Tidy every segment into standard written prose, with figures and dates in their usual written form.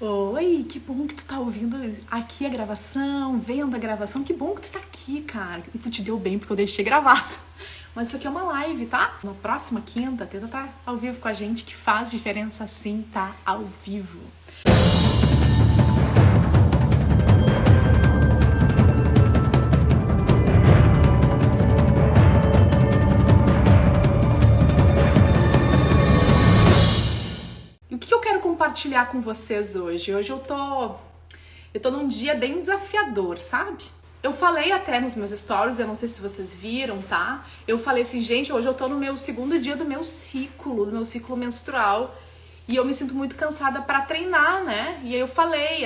Oi, que bom que tu tá ouvindo aqui a gravação, vendo a gravação. Que bom que tu tá aqui, cara. E tu te deu bem porque eu deixei gravado. Mas isso aqui é uma live, tá? Na próxima quinta, tenta tá ao vivo com a gente, que faz diferença sim, tá ao vivo. E o que eu quero compartilhar com vocês hoje? Hoje eu tô num dia bem desafiador, sabe? Eu falei até nos meus stories, eu não sei se vocês viram, tá? Eu falei assim, gente, hoje eu tô no meu segundo dia do meu ciclo menstrual. E eu me sinto muito cansada pra treinar, né? E aí eu falei,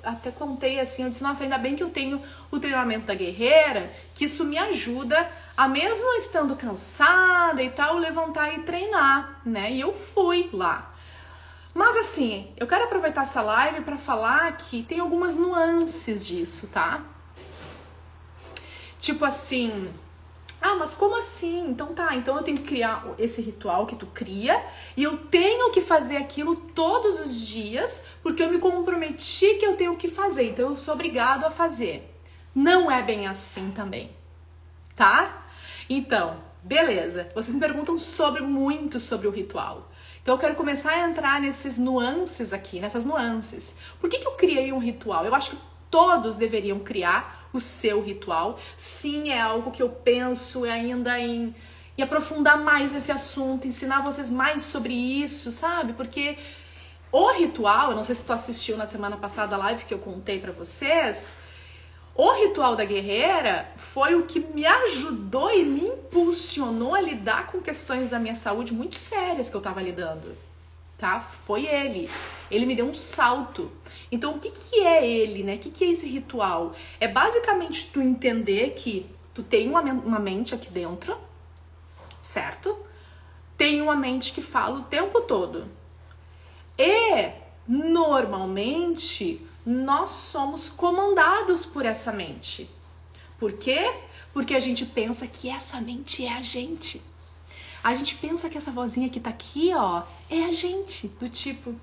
até contei assim, eu disse, nossa, ainda bem que eu tenho o treinamento da guerreira, que isso me ajuda a mesmo estando cansada e tal, levantar e treinar, né? E eu fui lá. Mas assim, eu quero aproveitar essa live pra falar que tem algumas nuances disso, tá? Tipo assim, mas como assim? Então tá, então eu tenho que criar esse ritual que tu cria e eu tenho que fazer aquilo todos os dias porque eu me comprometi que eu tenho que fazer, então eu sou obrigado a fazer. Não é bem assim também, tá? Então, beleza. Vocês me perguntam muito sobre o ritual. Então eu quero começar a entrar nessas nuances aqui, nessas nuances. Por que eu criei um ritual? Eu acho que todos deveriam criar o seu ritual. Sim, é algo que eu penso ainda em aprofundar mais nesse assunto, ensinar vocês mais sobre isso, sabe? Porque o ritual, eu não sei se tu assistiu na semana passada a live que eu contei pra vocês, o ritual da guerreira foi o que me ajudou e me impulsionou a lidar com questões da minha saúde muito sérias que eu tava lidando, tá? Foi ele. Ele me deu um salto. Então, o que é ele, né? O que é esse ritual? É basicamente tu entender que tu tem uma mente aqui dentro, certo? Tem uma mente que fala o tempo todo. E, normalmente, nós somos comandados por essa mente. Por quê? Porque a gente pensa que essa mente é a gente. A gente pensa que essa vozinha que tá aqui, ó, é a gente. Do tipo,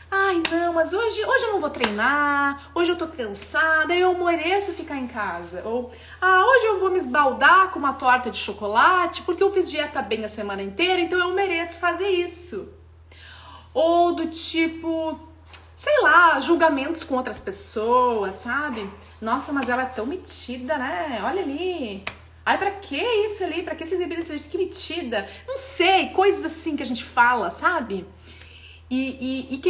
ai não, mas hoje eu não vou treinar, hoje eu tô cansada, eu mereço ficar em casa. Ou, hoje eu vou me esbaldar com uma torta de chocolate porque eu fiz dieta bem a semana inteira, então eu mereço fazer isso. Ou do tipo, sei lá, julgamentos com outras pessoas, sabe? Nossa, mas ela é tão metida, né? Olha ali. Ai, pra que isso ali? Pra que se exibir desse jeito? Que metida. Não sei, coisas assim que a gente fala, sabe? E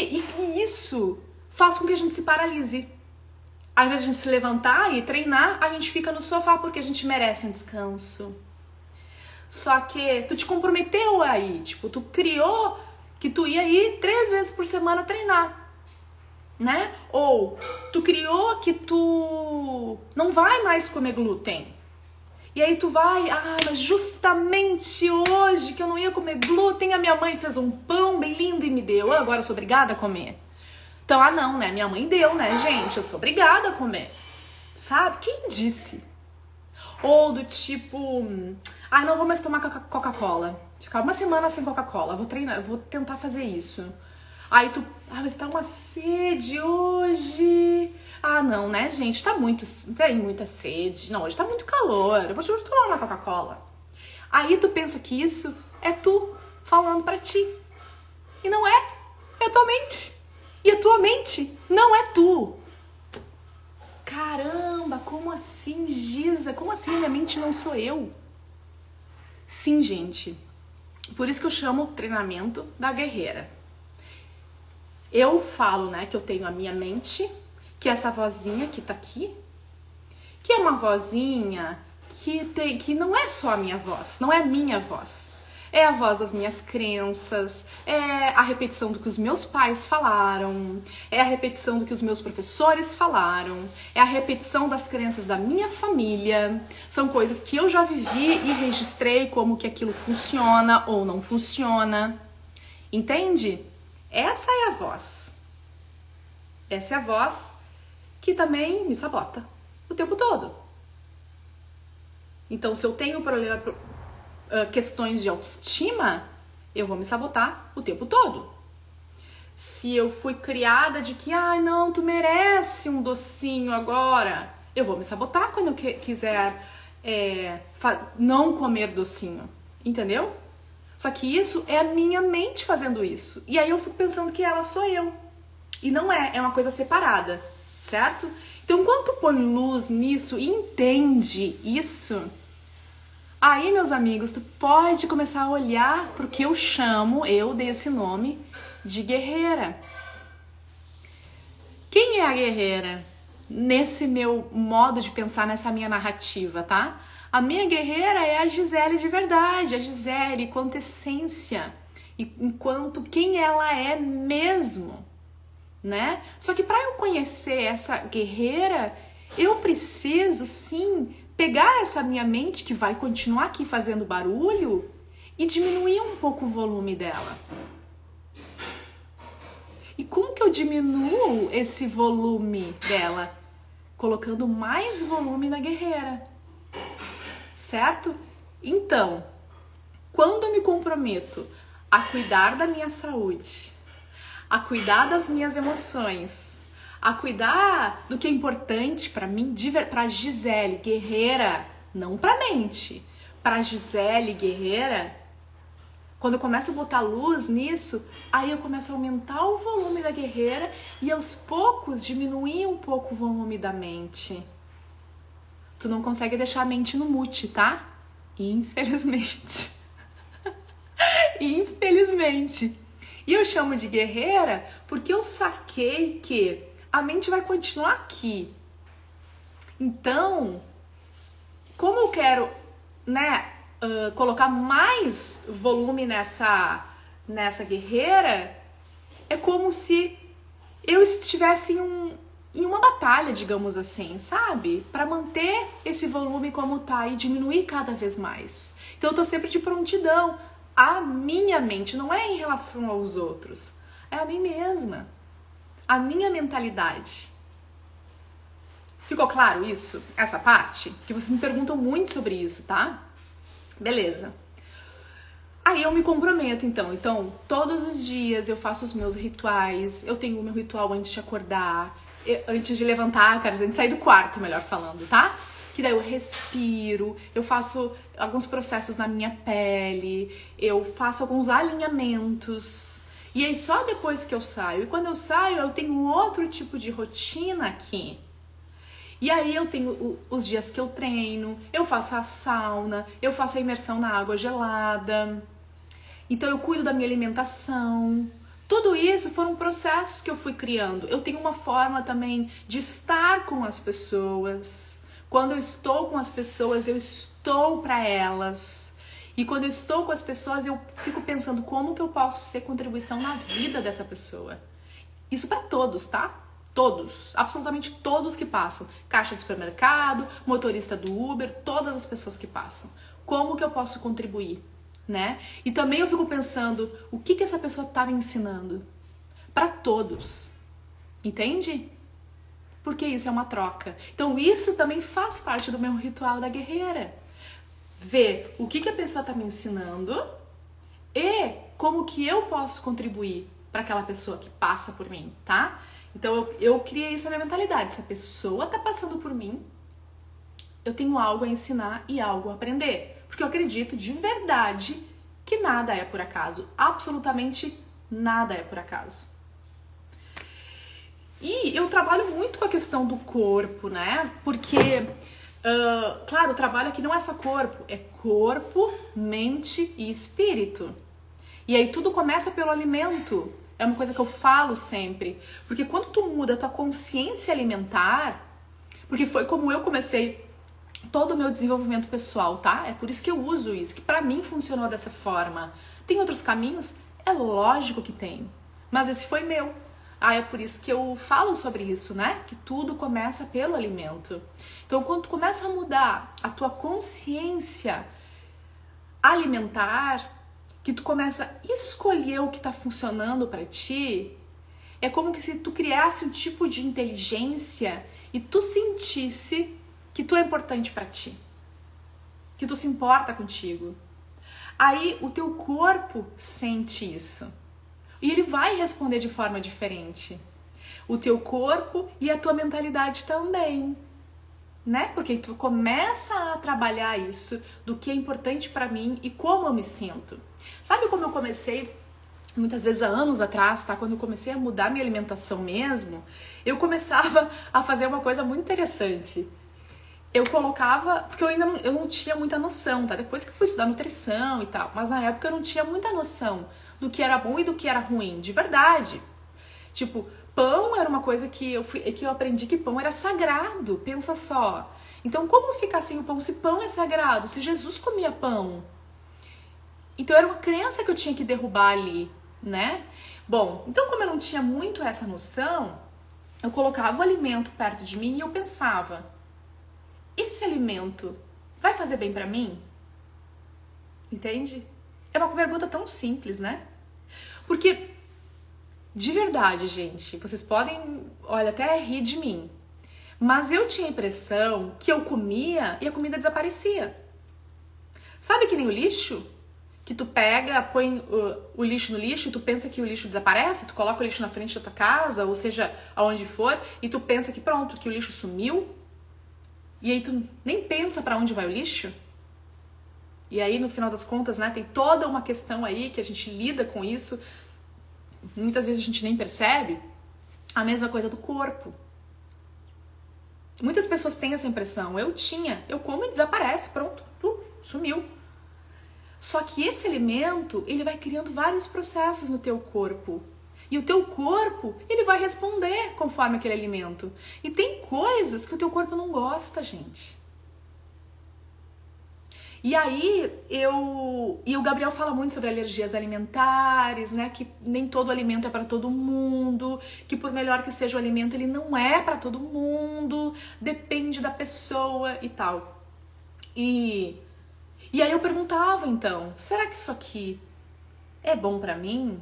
isso faz com que a gente se paralise. Ao invés de a gente se levantar e treinar, a gente fica no sofá porque a gente merece um descanso. Só que tu te comprometeu aí, tipo, tu criou que tu ia ir 3 vezes por semana treinar, né? Ou tu criou que tu não vai mais comer glúten. E aí tu vai, mas justamente hoje que eu não ia comer glúten, a minha mãe fez um pão bem lindo e me deu. Agora eu sou obrigada a comer. Então, não, né? Minha mãe deu, né, gente? Eu sou obrigada a comer. Sabe? Quem disse? Ou do tipo, não vou mais tomar Coca-Cola. Ficar uma semana sem Coca-Cola, vou treinar, eu vou tentar fazer isso. Aí tu, mas tá uma sede hoje. Não, né, gente, tem muita sede. Não, hoje tá muito calor, eu vou te tomar uma Coca-Cola. Aí tu pensa que isso é tu falando pra ti. E não é a tua mente. E a tua mente não é tu. Caramba, como assim, Giza? Como assim minha mente não sou eu? Sim, gente. Por isso que eu chamo o treinamento da guerreira. Eu falo, né, que eu tenho a minha mente, que é essa vozinha que tá aqui, que é uma vozinha que não é só a minha voz, não é minha voz. É a voz das minhas crenças, é a repetição do que os meus pais falaram, é a repetição do que os meus professores falaram, é a repetição das crenças da minha família. São coisas que eu já vivi e registrei como que aquilo funciona ou não funciona. Entende? Essa é a voz. Essa é a voz que também me sabota o tempo todo. Então, se eu tenho problema, questões de autoestima, eu vou me sabotar o tempo todo. se eu fui criada de que, ai, não, tu merece um docinho agora, eu vou me sabotar quando eu quiser não comer docinho, entendeu? Só que isso é a minha mente fazendo isso. E aí eu fico pensando que ela sou eu. E não é uma coisa separada, certo? Então, quando tu põe luz nisso e entende isso, aí, meus amigos, tu pode começar a olhar pro que eu dei esse nome de guerreira. Quem é a guerreira? Nesse meu modo de pensar, nessa minha narrativa, tá? A minha guerreira é a Gisele de verdade, a Gisele enquanto essência, enquanto quem ela é mesmo, né? Só que para eu conhecer essa guerreira, eu preciso sim pegar essa minha mente que vai continuar aqui fazendo barulho e diminuir um pouco o volume dela. E como que eu diminuo esse volume dela? Colocando mais volume na guerreira, certo? Então, quando eu me comprometo a cuidar da minha saúde, a cuidar das minhas emoções, a cuidar do que é importante para mim, para Gisele guerreira, não para mente, para Gisele guerreira, quando eu começo a botar luz nisso, aí eu começo a aumentar o volume da guerreira e aos poucos diminuir um pouco o volume da mente. Tu não consegue deixar a mente no mute, tá? Infelizmente. Infelizmente. E eu chamo de guerreira porque eu saquei que a mente vai continuar aqui. Então, como eu quero, né, colocar mais volume nessa guerreira, é como se eu estivesse em uma batalha, digamos assim, sabe? Para manter esse volume como tá e diminuir cada vez mais. Então eu tô sempre de prontidão. A minha mente não é em relação aos outros, é a mim mesma. A minha mentalidade. Ficou claro isso? Essa parte? Que vocês me perguntam muito sobre isso, tá? Beleza. Aí eu me comprometo, então. Então, todos os dias eu faço os meus rituais. Eu tenho o meu ritual antes de acordar, antes de levantar, quero dizer, antes de sair do quarto, melhor falando, tá? Que daí eu respiro, eu faço alguns processos na minha pele, eu faço alguns alinhamentos. E aí só depois que eu saio. E quando eu saio, eu tenho um outro tipo de rotina aqui. E aí eu tenho os dias que eu treino, eu faço a sauna, eu faço a imersão na água gelada. Então eu cuido da minha alimentação. Tudo isso foram processos que eu fui criando. Eu tenho uma forma também de estar com as pessoas. Quando eu estou com as pessoas, eu estou para elas. E quando eu estou com as pessoas, eu fico pensando como que eu posso ser contribuição na vida dessa pessoa. Isso para todos, tá? Todos, absolutamente todos que passam. Caixa de supermercado, motorista do Uber, todas as pessoas que passam. Como que eu posso contribuir, né? E também eu fico pensando, o que que essa pessoa tá me ensinando? Para todos, entende? Porque isso é uma troca. Então isso também faz parte do meu ritual da guerreira. Ver o que que a pessoa tá me ensinando e como que eu posso contribuir para aquela pessoa que passa por mim, tá? Então eu criei essa minha mentalidade. Se a pessoa tá passando por mim, eu tenho algo a ensinar e algo a aprender. Porque eu acredito de verdade que nada é por acaso. Absolutamente nada é por acaso. E eu trabalho muito com a questão do corpo, né? Porque, claro, o trabalho aqui não é só corpo. É corpo, mente e espírito. E aí tudo começa pelo alimento. É uma coisa que eu falo sempre. Porque quando tu muda a tua consciência alimentar, porque foi como eu comecei todo o meu desenvolvimento pessoal, tá? É por isso que eu uso isso, que pra mim funcionou dessa forma. Tem outros caminhos? É lógico que tem. Mas esse foi meu. Ah, é por isso que eu falo sobre isso, né? Que tudo começa pelo alimento. Então, quando tu começa a mudar a tua consciência alimentar, que tu começa a escolher o que tá funcionando pra ti, é como que se tu criasse um tipo de inteligência e tu sentisse que tu é importante pra ti, que tu se importa contigo. Aí o teu corpo sente isso. e ele vai responder de forma diferente. O teu corpo e a tua mentalidade também, né? Porque tu começa a trabalhar isso do que é importante para mim e como eu me sinto. Sabe como eu comecei muitas vezes há anos atrás, tá? Quando eu comecei a mudar minha alimentação mesmo, eu começava a fazer uma coisa muito interessante. Eu colocava, porque eu não tinha muita noção, tá? Depois que eu fui estudar nutrição e tal, mas na época eu não tinha muita noção do que era bom e do que era ruim, de verdade. Tipo, pão era uma coisa que eu aprendi que pão era sagrado, pensa só. Então como ficar sem o pão se pão é sagrado? Se Jesus comia pão? Então era uma crença que eu tinha que derrubar ali, né? Bom, então como eu não tinha muito essa noção, eu colocava o alimento perto de mim e eu pensava, esse alimento vai fazer bem pra mim? Entende? É uma pergunta tão simples, né? Porque, de verdade, gente, vocês podem, olha, até rir de mim, mas eu tinha a impressão que eu comia e a comida desaparecia. Sabe que nem o lixo? Que tu pega, põe o lixo no lixo e tu pensa que o lixo desaparece, tu coloca o lixo na frente da tua casa, ou seja, aonde for, e tu pensa que pronto, que o lixo sumiu, e aí tu nem pensa pra onde vai o lixo. E aí, no final das contas, né, tem toda uma questão aí que a gente lida com isso, muitas vezes a gente nem percebe. A mesma coisa do corpo. Muitas pessoas têm essa impressão, eu como e desaparece, pronto, sumiu. Só que esse alimento, ele vai criando vários processos no teu corpo. E o teu corpo, ele vai responder conforme aquele alimento. E tem coisas que o teu corpo não gosta, gente. E aí, o Gabriel fala muito sobre alergias alimentares, né? Que nem todo alimento é para todo mundo, que por melhor que seja o alimento, ele não é para todo mundo, depende da pessoa e tal. E aí eu perguntava, então, será que isso aqui é bom pra mim?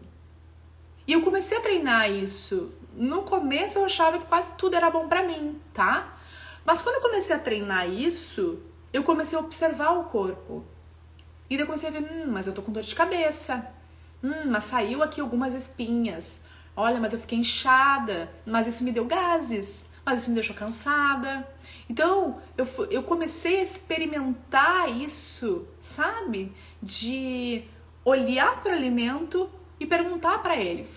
E eu comecei a treinar isso. No começo eu achava que quase tudo era bom pra mim, tá? Mas quando eu comecei a treinar isso, eu comecei a observar o corpo. E daí eu comecei a ver, mas eu tô com dor de cabeça. Mas saiu aqui algumas espinhas. Olha, mas eu fiquei inchada. Mas isso me deu gases. Mas isso me deixou cansada. Então, eu comecei a experimentar isso, sabe? De olhar para o alimento e perguntar para ele.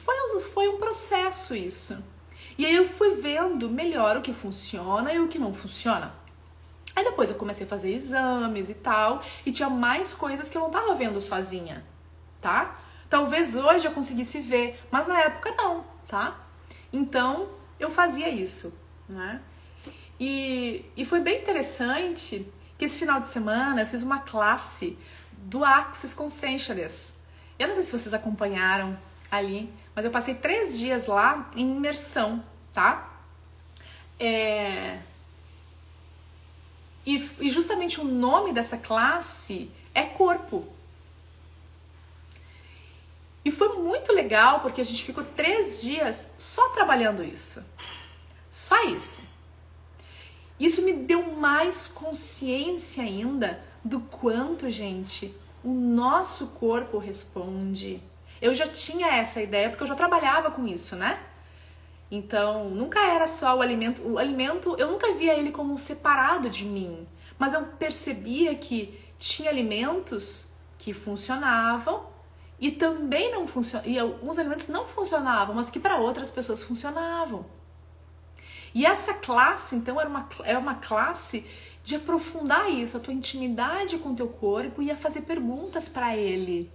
Foi um processo isso. E aí eu fui vendo melhor o que funciona e o que não funciona. Aí depois eu comecei a fazer exames e tal, e tinha mais coisas que eu não tava vendo sozinha, tá? Talvez hoje eu conseguisse ver, mas na época não, tá? Então, eu fazia isso, né? E foi bem interessante que esse final de semana eu fiz uma classe do Access Consciousness. Eu não sei se vocês acompanharam ali, mas eu passei 3 dias lá em imersão, tá? E justamente o nome dessa classe é corpo. E foi muito legal porque a gente ficou 3 dias só trabalhando isso. Só isso. Isso me deu mais consciência ainda do quanto, gente, o nosso corpo responde. Eu já tinha essa ideia porque eu já trabalhava com isso, né? Então, nunca era só o alimento. O alimento, eu nunca via ele como separado de mim. Mas eu percebia que tinha alimentos que funcionavam e também não funcionavam. E alguns alimentos não funcionavam, mas que para outras pessoas funcionavam. E essa classe, então, é uma classe de aprofundar isso, a tua intimidade com o teu corpo e a fazer perguntas para ele.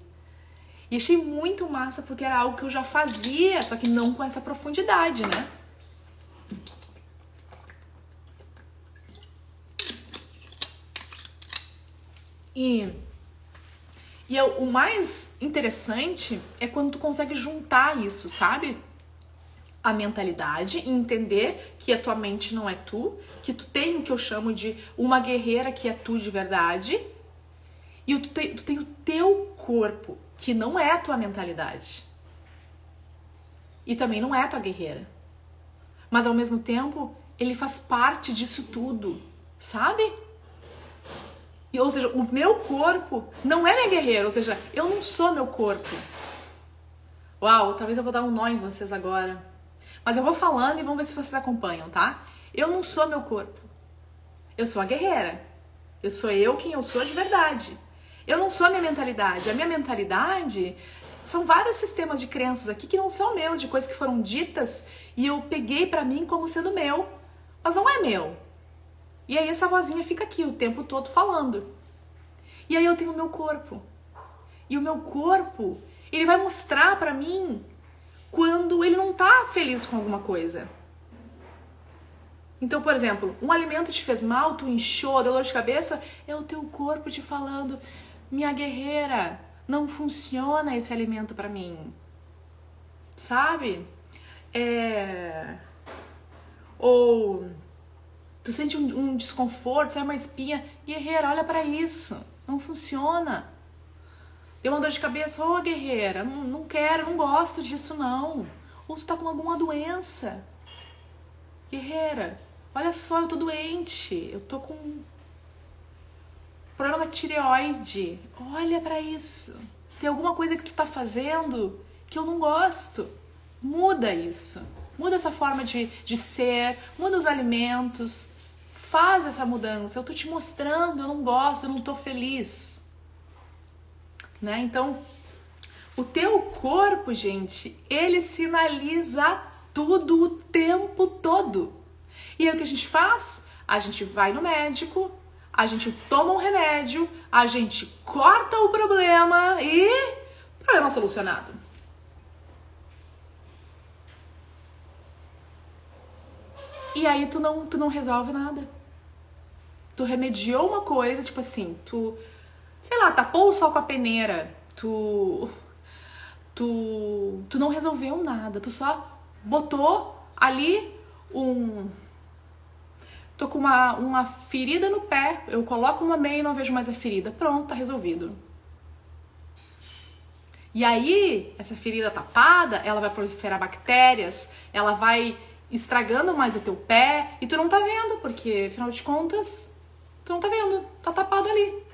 E achei muito massa porque era algo que eu já fazia, só que não com essa profundidade, né? O mais interessante é quando tu consegue juntar isso, sabe? A mentalidade e entender que a tua mente não é tu, que tu tem o que eu chamo de uma guerreira que é tu de verdade, e tu tem o teu corpo, que não é a tua mentalidade. E também não é a tua guerreira. Mas ao mesmo tempo, ele faz parte disso tudo, sabe? Ou seja, o meu corpo não é minha guerreira, ou seja, eu não sou meu corpo. Uau, talvez eu vou dar um nó em vocês agora. Mas eu vou falando e vamos ver se vocês acompanham, tá? Eu não sou meu corpo. Eu sou a guerreira. Eu sou quem eu sou de verdade. Eu não sou a minha mentalidade. A minha mentalidade são vários sistemas de crenças aqui que não são meus, de coisas que foram ditas e eu peguei pra mim como sendo meu, mas não é meu. E aí essa vozinha fica aqui o tempo todo falando. E aí eu tenho o meu corpo. E o meu corpo, ele vai mostrar pra mim quando ele não tá feliz com alguma coisa. Então, por exemplo, um alimento te fez mal, tu inchou, deu dor de cabeça, é o teu corpo te falando, minha guerreira, não funciona esse alimento pra mim. Sabe? Ou tu sente um desconforto, sai uma espinha, guerreira, olha pra isso, não funciona. Deu uma dor de cabeça, ô guerreira, não quero, não gosto disso não. Ou tu tá com alguma doença. Guerreira, olha só, eu tô doente, eu tô com problema na tireoide. Olha pra isso. Tem alguma coisa que tu tá fazendo que eu não gosto. Muda isso. Muda essa forma de ser, muda os alimentos. Faz essa mudança. Eu tô te mostrando, eu não gosto, eu não tô feliz. Né? Então, o teu corpo, gente, ele sinaliza tudo o tempo todo. E aí o que a gente faz? A gente vai no médico, a gente toma um remédio, a gente corta o problema e problema solucionado. E aí tu não resolve nada. Tu remediou uma coisa, tipo assim, sei lá, tapou o sol com a peneira, tu não resolveu nada, tu só botou ali tô com uma ferida no pé, eu coloco uma meia e não vejo mais a ferida, pronto, tá resolvido. E aí, essa ferida tapada, ela vai proliferar bactérias, ela vai estragando mais o teu pé, e tu não tá vendo, porque, afinal de contas, tu não tá vendo, tá tapado ali.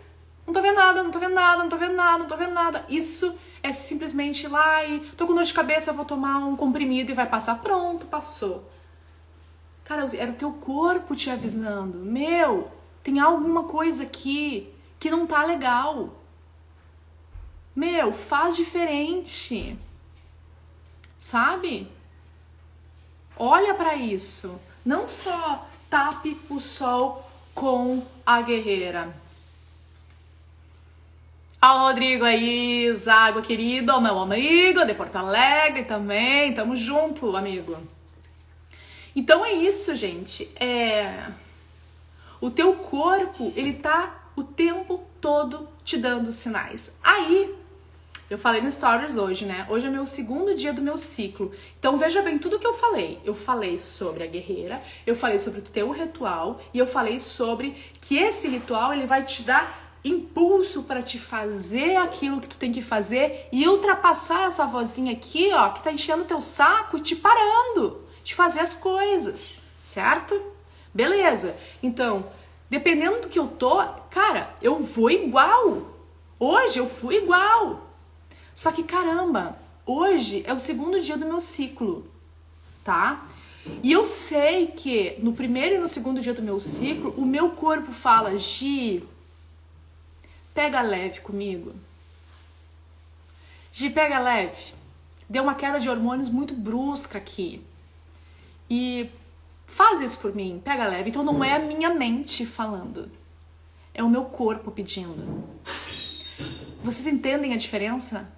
Não tô vendo nada, não tô vendo nada, não tô vendo nada, não tô vendo nada. Isso é simplesmente ir lá e tô com dor de cabeça, vou tomar um comprimido e vai passar. Pronto, passou. Cara, era o teu corpo te avisando. Meu, tem alguma coisa aqui que não tá legal. Meu, faz diferente. Sabe? Olha pra isso. Não só tape o sol com a guerreira. Ó, Rodrigo aí, Zago querido, meu amigo de Porto Alegre também, tamo junto, amigo. Então é isso, gente, o teu corpo, ele tá o tempo todo te dando sinais. Aí, eu falei no Stories hoje, né, hoje é meu segundo dia do meu ciclo, então veja bem tudo que eu falei sobre a guerreira, eu falei sobre o teu ritual, e eu falei sobre que esse ritual, ele vai te dar impulso para te fazer aquilo que tu tem que fazer e ultrapassar essa vozinha aqui, ó, que tá enchendo teu saco e te parando de fazer as coisas, certo? Beleza. Então, dependendo do que eu tô, cara, eu vou igual. Hoje eu fui igual. Só que, caramba, hoje é o segundo dia do meu ciclo, tá? E eu sei que no primeiro e no segundo dia do meu ciclo, o meu corpo fala, Gi, pega leve comigo. Gi, pega leve. Deu uma queda de hormônios muito brusca aqui. E faz isso por mim, pega leve. Então não é a minha mente falando. É o meu corpo pedindo. Vocês entendem a diferença?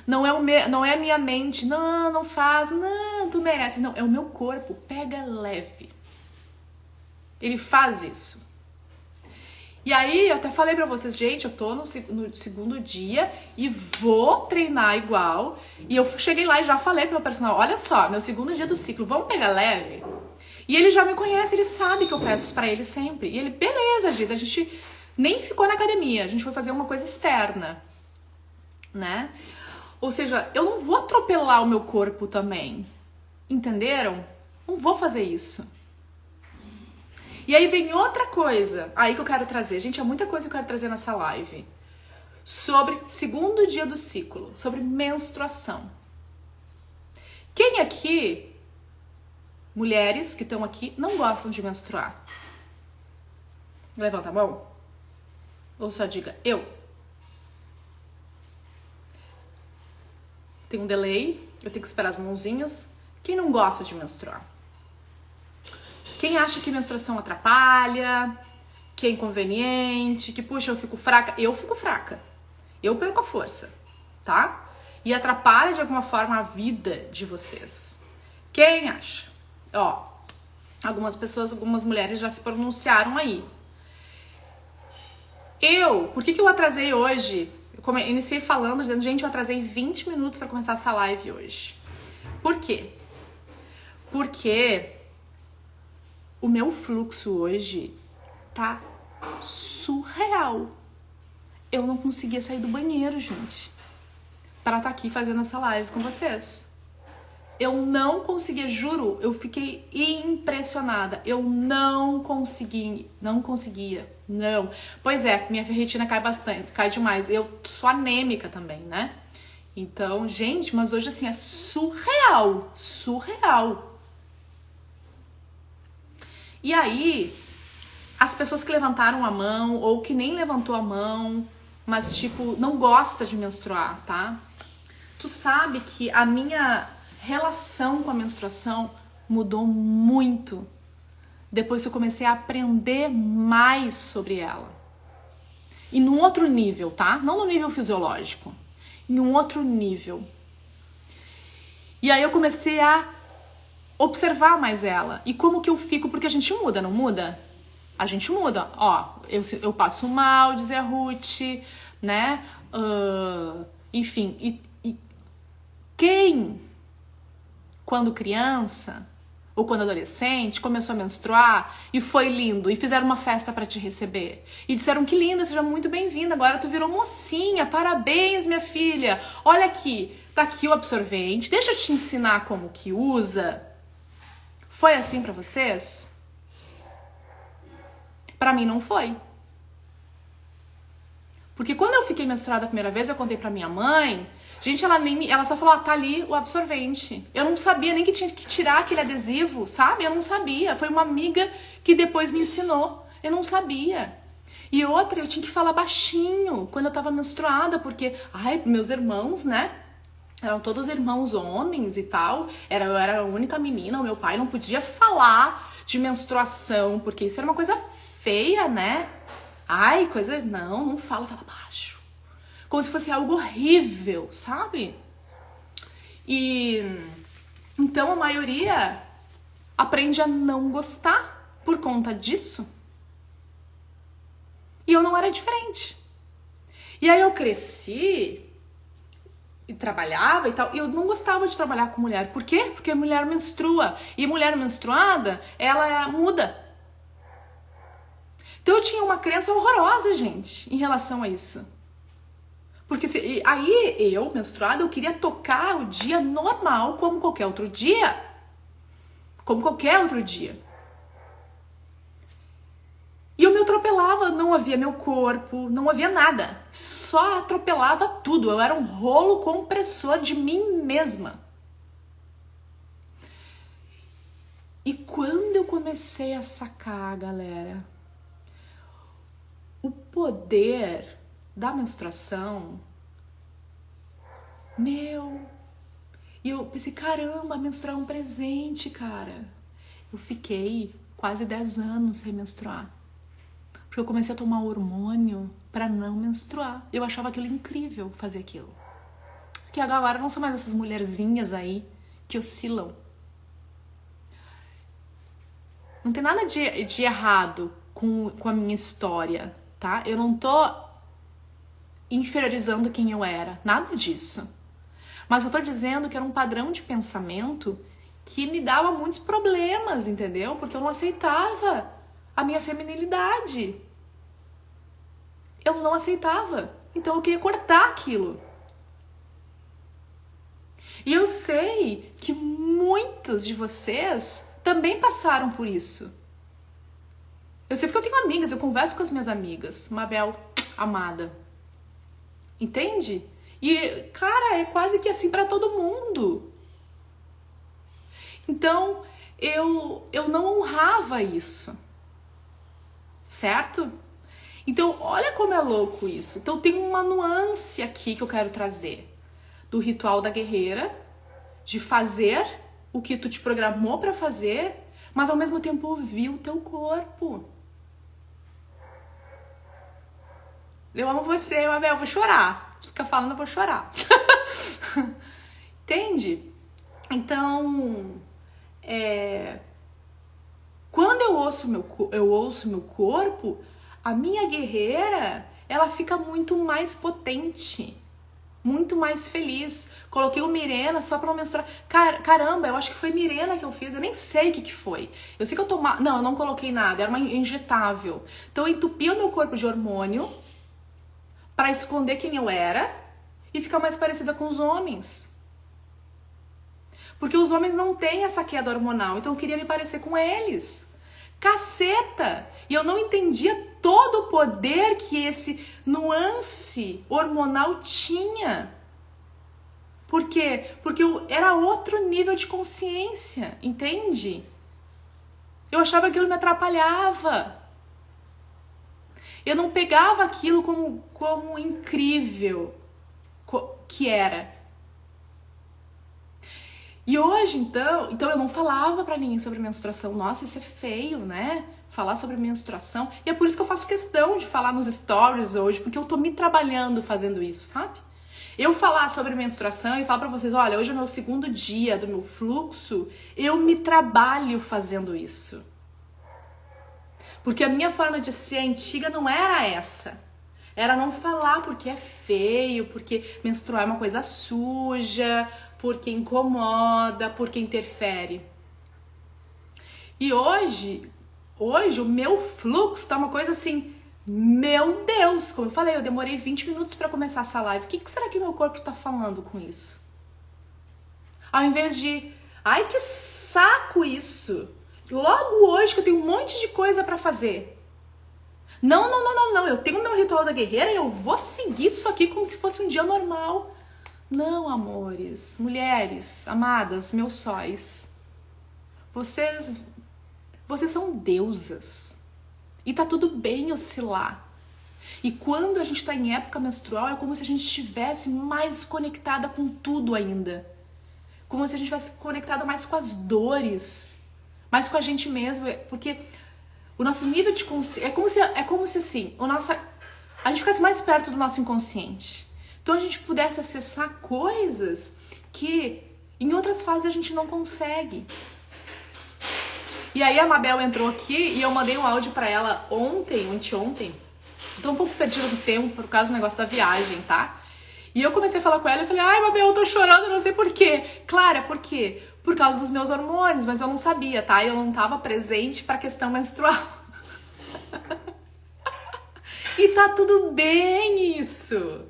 Não é a minha mente, não faz, não, tu merece. Não, é o meu corpo, pega leve. Ele faz isso. E aí, eu até falei pra vocês, gente, eu tô no segundo dia e vou treinar igual. E eu cheguei lá e já falei pro meu personal, olha só, meu segundo dia do ciclo, vamos pegar leve? E ele já me conhece, ele sabe que eu peço pra ele sempre. E ele, beleza, Gida, a gente nem ficou na academia, a gente foi fazer uma coisa externa, né? Ou seja, eu não vou atropelar o meu corpo também, entenderam? Não vou fazer isso. E aí vem outra coisa aí que eu quero trazer. Gente, há muita coisa que eu quero trazer nessa live. Sobre segundo dia do ciclo, sobre menstruação. Quem aqui, mulheres que estão aqui, não gostam de menstruar? Levanta a mão. Ou só diga, eu. Tem um delay, eu tenho que esperar as mãozinhas. Quem não gosta de menstruar? Quem acha que menstruação atrapalha, que é inconveniente, que puxa, eu fico fraca? Eu fico fraca. Eu perco a força, tá? E atrapalha de alguma forma a vida de vocês. Quem acha? Ó, algumas pessoas, algumas mulheres já se pronunciaram aí. Por que eu atrasei hoje? Eu iniciei falando, dizendo, gente, eu atrasei 20 minutos para começar essa live hoje. Por quê? Porque o meu fluxo hoje tá surreal. Eu não conseguia sair do banheiro, gente, para estar aqui fazendo essa live com vocês. Eu não conseguia, juro, eu fiquei impressionada. Eu não conseguia. Não. Pois é, minha ferritina cai bastante, cai demais. Eu sou anêmica também, né? Então, gente, mas hoje assim é surreal. E aí, as pessoas que levantaram a mão ou que nem levantou a mão, mas tipo, não gosta de menstruar, tá? Tu sabe que a minha relação com a menstruação mudou muito depois que eu comecei a aprender mais sobre ela. E num outro nível, tá? Não no nível fisiológico, em um outro nível. E aí eu comecei a observar mais ela. E como que eu fico, porque a gente muda, não muda? A gente muda. Ó, eu passo mal, dizia a Ruth, né? Enfim, quem, quando criança ou quando adolescente, começou a menstruar e foi lindo, e fizeram uma festa pra te receber, e disseram que linda, seja muito bem-vinda, agora tu virou mocinha, parabéns, minha filha, olha aqui, tá aqui o absorvente, deixa eu te ensinar como que usa. Foi assim pra vocês? Pra mim não foi. Porque quando eu fiquei menstruada a primeira vez, eu contei pra minha mãe, gente, ela só falou, tá ali o absorvente. Eu não sabia nem que tinha que tirar aquele adesivo, sabe? Eu não sabia. Foi uma amiga que depois me ensinou. Eu não sabia. E outra, eu tinha que falar baixinho quando eu tava menstruada, porque, meus irmãos, né? Eram todos irmãos homens e tal. Eu era a única menina, o meu pai não podia falar de menstruação, porque isso era uma coisa feia, né? Não fala baixo. Como se fosse algo horrível, sabe? E então a maioria aprende a não gostar por conta disso. E eu não era diferente. E aí eu cresci e trabalhava e tal, e eu não gostava de trabalhar com mulher. Por quê? Porque a mulher menstrua. E mulher menstruada, ela muda. Então eu tinha uma crença horrorosa, gente, em relação a isso. Porque aí eu, menstruada, eu queria tocar o dia normal, como qualquer outro dia. Como qualquer outro dia. E eu me atropelava, não havia meu corpo, não havia nada. Só atropelava tudo. Eu era um rolo compressor de mim mesma. E quando eu comecei a sacar, galera, o poder da menstruação, e eu pensei, caramba, menstruar é um presente, cara. Eu fiquei quase 10 anos sem menstruar, porque eu comecei a tomar hormônio pra não menstruar. Eu achava aquilo incrível, fazer aquilo. Que agora não são mais essas mulherzinhas aí que oscilam. Não tem nada de errado com a minha história, tá? Eu não tô inferiorizando quem eu era, nada disso. Mas eu tô dizendo que era um padrão de pensamento que me dava muitos problemas, entendeu? Porque eu não aceitava a minha feminilidade. Eu não aceitava. Então eu queria cortar aquilo. E eu sei que muitos de vocês também passaram por isso. Eu sei porque eu tenho amigas, eu converso com as minhas amigas. Mabel, amada. Entende? E, cara, é quase que assim pra todo mundo. Então, eu não honrava isso, certo? Então, olha como é louco isso. Então, tem uma nuance aqui que eu quero trazer. Do ritual da guerreira, de fazer o que tu te programou pra fazer, mas ao mesmo tempo ouvir o teu corpo. Eu amo você, Mabel, eu vou chorar. Se ficar falando, eu vou chorar. Entende? Então, quando eu ouço meu corpo, a minha guerreira, ela fica muito mais potente, muito mais feliz. Coloquei o Mirena só pra não menstruar. Caramba, eu acho que foi Mirena que eu fiz, eu nem sei o que foi. Eu sei que eu tomava... Não, eu não coloquei nada, era uma injetável. Então eu entupi o meu corpo de hormônio pra esconder quem eu era e ficar mais parecida com os homens. Porque os homens não têm essa queda hormonal, então eu queria me parecer com eles. Caceta! E eu não entendia todo o poder que esse nuance hormonal tinha. Por quê? Porque era outro nível de consciência, entende? Eu achava que aquilo me atrapalhava. Eu não pegava aquilo como incrível que era. E hoje, então eu não falava pra ninguém sobre menstruação. Nossa, isso é feio, né? Falar sobre menstruação. E é por isso que eu faço questão de falar nos stories hoje, porque eu tô me trabalhando fazendo isso, sabe? Eu falar sobre menstruação e falar pra vocês, olha, hoje é o meu segundo dia do meu fluxo, eu me trabalho fazendo isso. Porque a minha forma de ser antiga não era essa. Era não falar porque é feio, porque menstruar é uma coisa suja, porque incomoda, porque interfere. E hoje o meu fluxo tá uma coisa assim, meu Deus, como eu falei, eu demorei 20 minutos pra começar essa live. O que será que o meu corpo tá falando com isso? Ao invés de, ai que saco isso, logo hoje que eu tenho um monte de coisa pra fazer. Não, eu tenho meu ritual da guerreira e eu vou seguir isso aqui como se fosse um dia normal. Não, amores, mulheres, amadas, meus sóis, vocês são deusas e tá tudo bem oscilar. E quando a gente tá em época menstrual é como se a gente estivesse mais conectada com tudo ainda, como se a gente estivesse conectada mais com as dores, mais com a gente mesma, porque o nosso nível de consciência é como se assim, a gente ficasse mais perto do nosso inconsciente. Então a gente pudesse acessar coisas que em outras fases a gente não consegue. E aí a Mabel entrou aqui e eu mandei um áudio pra ela anteontem. Tô um pouco perdida do tempo por causa do negócio da viagem, tá? E eu comecei a falar com ela e falei, ai Mabel, eu tô chorando, não sei por quê. Clara, por quê? Por causa dos meus hormônios, mas eu não sabia, tá? Eu não tava presente pra questão menstrual. E tá tudo bem isso.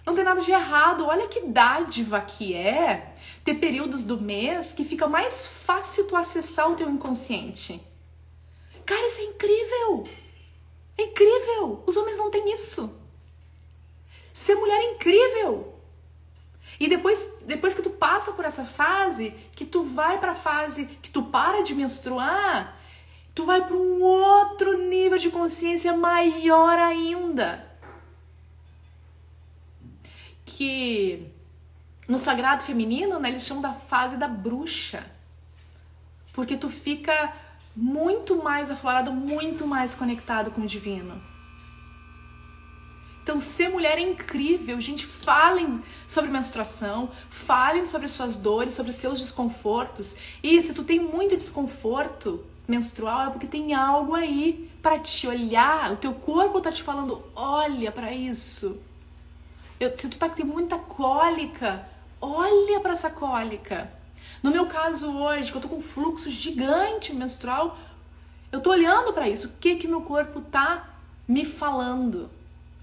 Não tem nada de errado. Olha que dádiva que é ter períodos do mês que fica mais fácil tu acessar o teu inconsciente. Cara, isso é incrível. É incrível. Os homens não têm isso. Ser mulher é incrível. E depois que tu passa por essa fase, que tu vai pra fase que tu para de menstruar, tu vai para um outro nível de consciência maior ainda. Que no sagrado feminino, né, eles chamam da fase da bruxa. Porque tu fica muito mais aflorado, muito mais conectado com o divino. Então, ser mulher é incrível. Gente, falem sobre menstruação, falem sobre suas dores, sobre seus desconfortos. E se tu tem muito desconforto menstrual, é porque tem algo aí para te olhar. O teu corpo tá te falando, olha para isso. Se tu tem muita cólica, olha para essa cólica. No meu caso hoje, que eu tô com um fluxo gigante menstrual, eu tô olhando para isso. O que meu corpo tá me falando?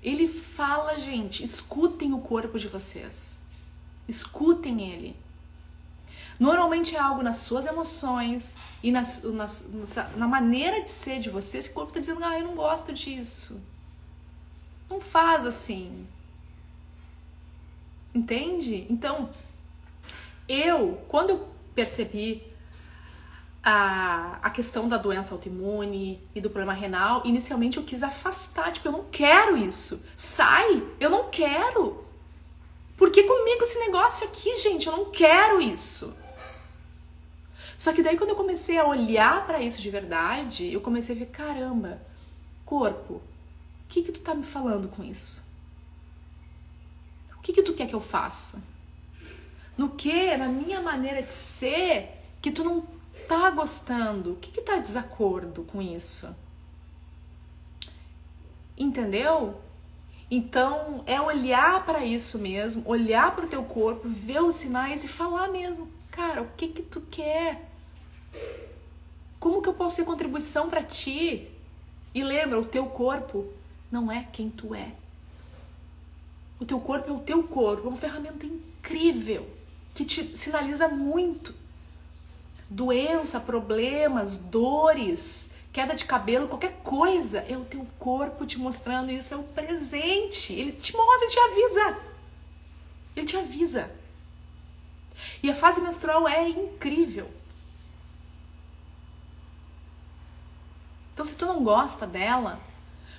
Ele fala, gente, escutem o corpo de vocês. Escutem ele. Normalmente é algo nas suas emoções e na maneira de ser de vocês, que o corpo tá dizendo, eu não gosto disso. Não faz assim. Entende? Então, quando eu percebi a questão da doença autoimune e do problema renal, inicialmente eu quis afastar, tipo, eu não quero isso. Sai, eu não quero. Por que comigo esse negócio aqui, gente? Eu não quero isso. Só que daí quando eu comecei a olhar pra isso de verdade, eu comecei a ver, caramba, corpo, o que tu tá me falando com isso? O que tu quer que eu faça? No que, na minha maneira de ser, que tu não tá gostando? O que tá desacordo com isso? Entendeu? Então, é olhar para isso mesmo, olhar para o teu corpo, ver os sinais e falar mesmo, cara, o que tu quer? Como que eu posso ser contribuição para ti? E lembra, o teu corpo não é quem tu é. O teu corpo é o teu corpo, é uma ferramenta incrível, que te sinaliza muito. Doença, problemas, dores, queda de cabelo, qualquer coisa, é o teu corpo te mostrando isso, é o presente. Ele te mostra, ele te avisa. Ele te avisa. E a fase menstrual é incrível. Então, se tu não gosta dela,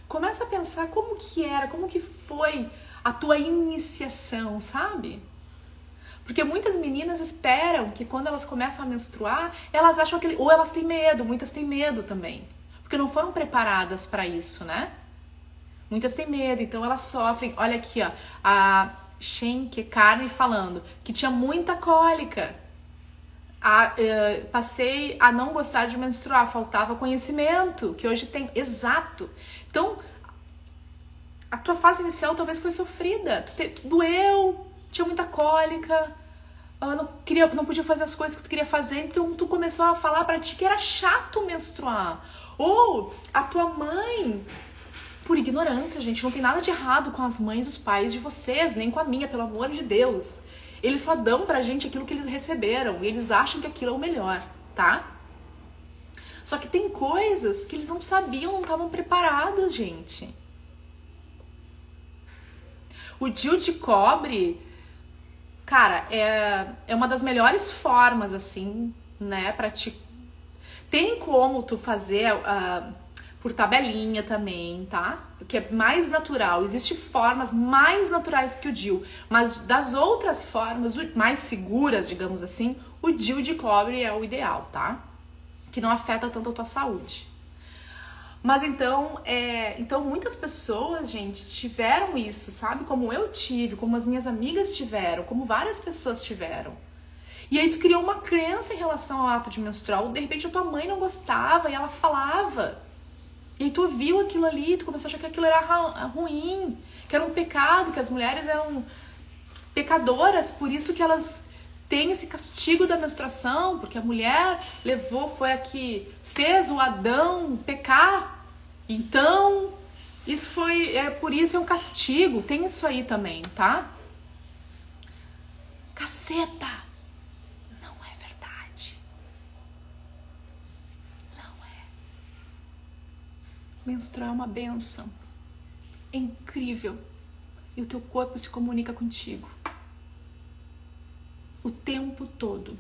começa a pensar como que era, como que foi a tua iniciação, sabe? Porque muitas meninas esperam que quando elas começam a menstruar, elas acham que... Ou elas têm medo, muitas têm medo também. Porque não foram preparadas para isso, né? Muitas têm medo, então elas sofrem. Olha aqui, ó, a Schenke Carmen falando que tinha muita cólica. Passei a não gostar de menstruar, faltava conhecimento, que hoje tem. Exato. Então, a tua fase inicial talvez foi sofrida, tu doeu, tinha muita cólica, não podia fazer as coisas que tu queria fazer, então tu começou a falar pra ti que era chato menstruar. Ou a tua mãe, por ignorância, gente, não tem nada de errado com as mães e os pais de vocês, nem com a minha, pelo amor de Deus. Eles só dão pra gente aquilo que eles receberam e eles acham que aquilo é o melhor, tá? Só que tem coisas que eles não sabiam, não estavam preparados, gente. O DIU de cobre, cara, é uma das melhores formas, assim, né, pra te... Tem como tu fazer por tabelinha também, tá? Que é mais natural. Existem formas mais naturais que o DIU, mas das outras formas, mais seguras, digamos assim, o DIU de cobre é o ideal, tá? Que não afeta tanto a tua saúde. Mas então muitas pessoas, gente, tiveram isso, sabe? Como eu tive, como as minhas amigas tiveram, como várias pessoas tiveram. E aí tu criou uma crença em relação ao ato de menstruar. De repente a tua mãe não gostava e ela falava. E aí tu viu aquilo ali, tu começou a achar que aquilo era ruim, que era um pecado, que as mulheres eram pecadoras, por isso que elas têm esse castigo da menstruação, porque a mulher foi a que fez o Adão pecar. Então, por isso é um castigo. Tem isso aí também, tá? Caceta! Não é verdade. Não é. Menstruar é uma bênção. É incrível. E o teu corpo se comunica contigo. O tempo todo.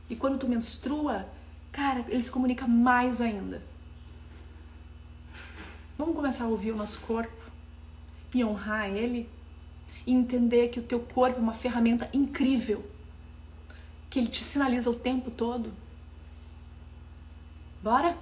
E quando tu menstrua, cara, ele se comunica mais ainda. Vamos começar a ouvir o nosso corpo e honrar ele e entender que o teu corpo é uma ferramenta incrível, que ele te sinaliza o tempo todo. Bora?